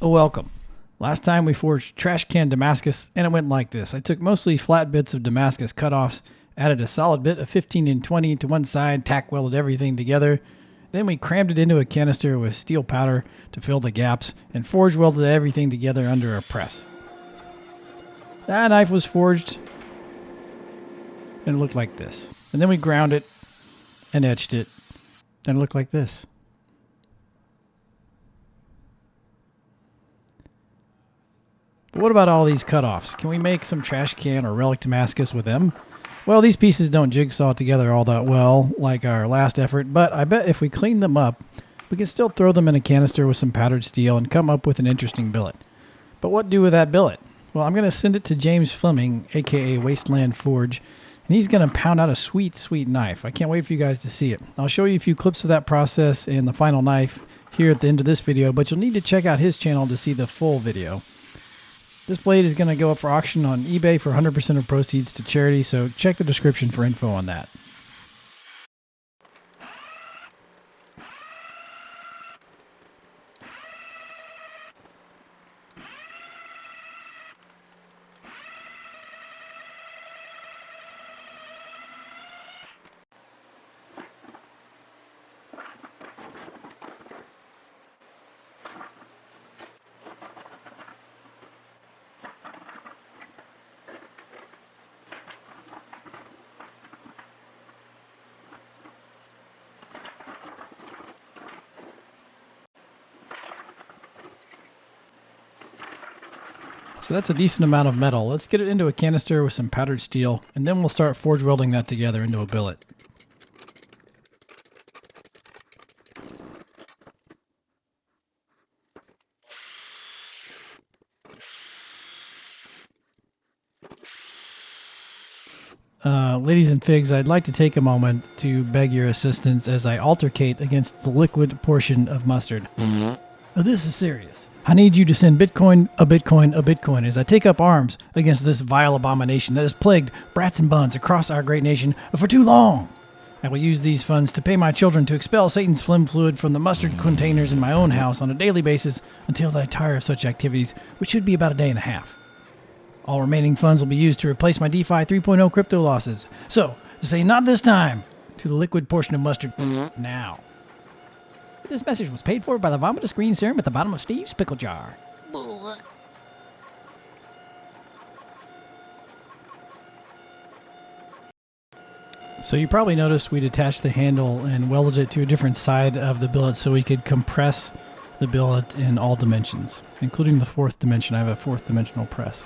Welcome. Last time we forged trash can Damascus, and it went like this. I took mostly flat bits of Damascus cutoffs, added a solid bit of 15 and 20 to one side, tack welded everything together. Then we crammed it into a canister with steel powder to fill the gaps, and forge welded everything together under a press. That knife was forged, and it looked like this. And then we ground it and etched it, and it looked like this. But what about all these cutoffs? Can we make some trash can or Relic Damascus with them? Well, these pieces don't jigsaw together all that well like our last effort, but I bet if we clean them up, we can still throw them in a canister with some powdered steel and come up with an interesting billet. But what do with that billet? Well, I'm going to send it to James Fleming, aka Wasteland Forge, and he's going to pound out a sweet, sweet knife. I can't wait for you guys to see it. I'll show you a few clips of that process and the final knife here at the end of this video, but you'll need to check out his channel to see the full video. This blade is going to go up for auction on eBay for 100% of proceeds to charity, so check the description for info on that. So that's a decent amount of metal. Let's get it into a canister with some powdered steel, and then we'll start forge welding that together into a billet. Ladies and figs, I'd like to take a moment to beg your assistance as I altercate against the liquid portion of mustard. Now, this is serious. I need you to send Bitcoin, a Bitcoin, a Bitcoin as I take up arms against this vile abomination that has plagued brats and buns across our great nation for too long. I will use these funds to pay my children to expel Satan's phlegm fluid from the mustard containers in my own house on a daily basis until I tire of such activities, which should be about a day and a half. All remaining funds will be used to replace my DeFi 3.0 crypto losses. So, to say not this time to the liquid portion of mustard now. This message was paid for by the vomitous green serum at the bottom of Steve's pickle jar. So you probably noticed we detached the handle and welded it to a different side of the billet so we could compress the billet in all dimensions, including the fourth dimension. I have a fourth dimensional press.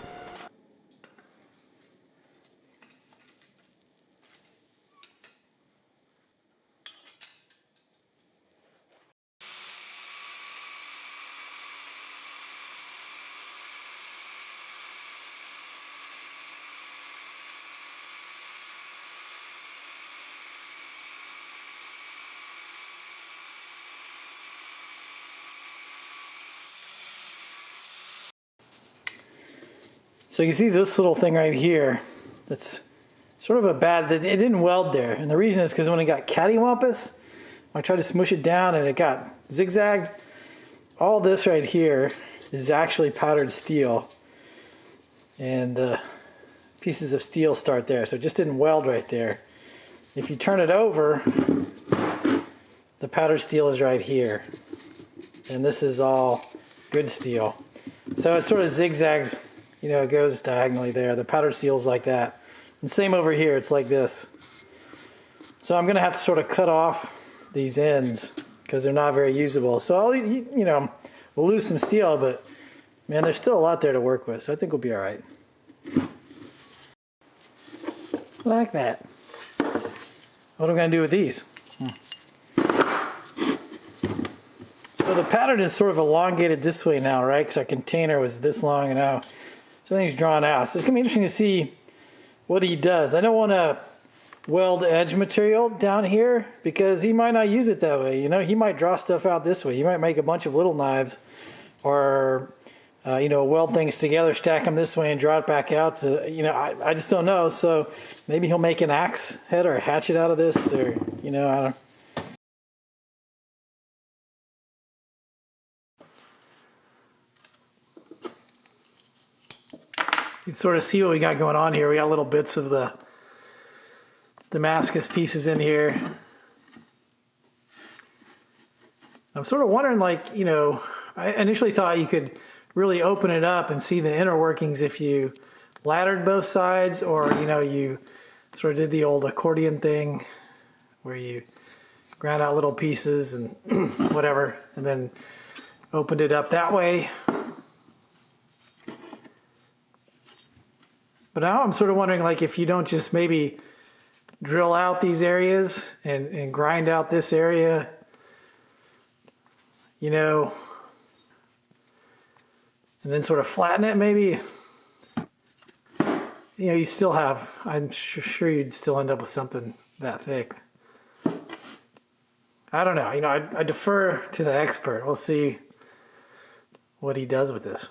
So you see this little thing right here, that's sort of a bad, it didn't weld there. And the reason is because when it got cattywampus, I tried to smush it down and it got zigzagged. All this right here is actually powdered steel. And the pieces of steel start there. So it just didn't weld right there. If you turn it over, the powdered steel is right here. And this is all good steel. So it sort of zigzags. You know, it goes diagonally there. The powdered steel's like that. And same over here, it's like this. So I'm going to have to sort of cut off these ends because they're not very usable. So I'll, you know, we'll lose some steel, but man, there's still a lot there to work with. So I think we'll be all right. Like that. What am I going to do with these? So the pattern is sort of elongated this way now, right? Because our container was this long and now so everything's drawn out. So it's going to be interesting to see what he does. I don't want to weld edge material down here because he might not use it that way. You know, he might draw stuff out this way. He might make a bunch of little knives or, you know, weld things together, stack them this way and draw it back out to, you know, I just don't know. So maybe he'll make an axe head or a hatchet out of this or, you know, I don't know. You can sort of see what we got going on here. We got little bits of the Damascus pieces in here. I'm sort of wondering, like, you know, I initially thought you could really open it up and see the inner workings if you laddered both sides, or, you know, you sort of did the old accordion thing where you ground out little pieces and whatever, and then opened it up that way. But now I'm sort of wondering, like, if you don't just maybe drill out these areas and grind out this area, you know, and then sort of flatten it maybe. You know, you still have, I'm sure you'd still end up with something that thick. I don't know. You know, I defer to the expert. We'll see what he does with this.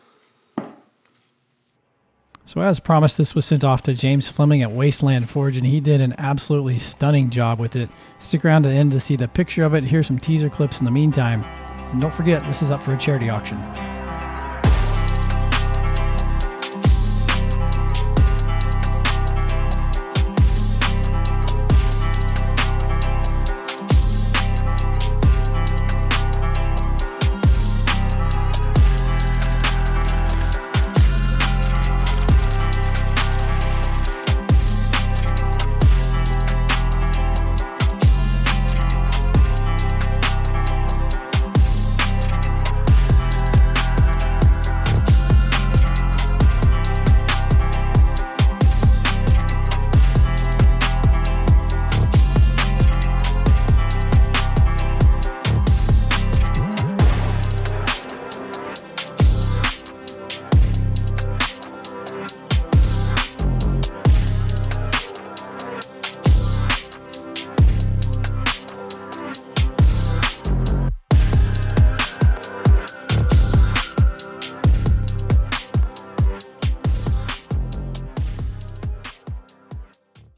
So as promised, this was sent off to James Fleming at Wasteland Forge, and he did an absolutely stunning job with it. Stick around to the end to see the picture of it. Here's some teaser clips in the meantime. And don't forget, this is up for a charity auction.